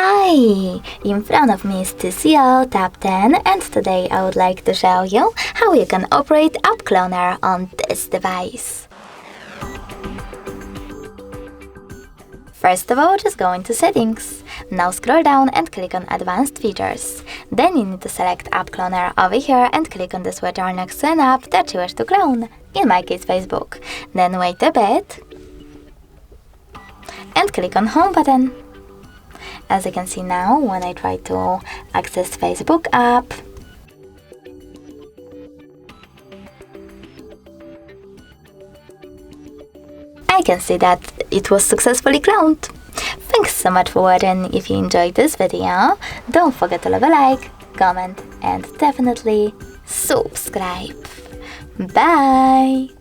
Hi! In front of me is TCL Tab 10 and today I would like to show you how you can operate App Cloner on this device. First of all, just go into Settings. Now scroll down and click on Advanced Features. Then you need to select App Cloner over here and click on the switcher next to an app that you wish to clone, in my case Facebook. Then wait a bit and click on Home button. As you can see now, when I try to access Facebook app, I can see that it was successfully cloned. Thanks so much for watching. If you enjoyed this video, don't forget to leave a like, comment and definitely subscribe. Bye!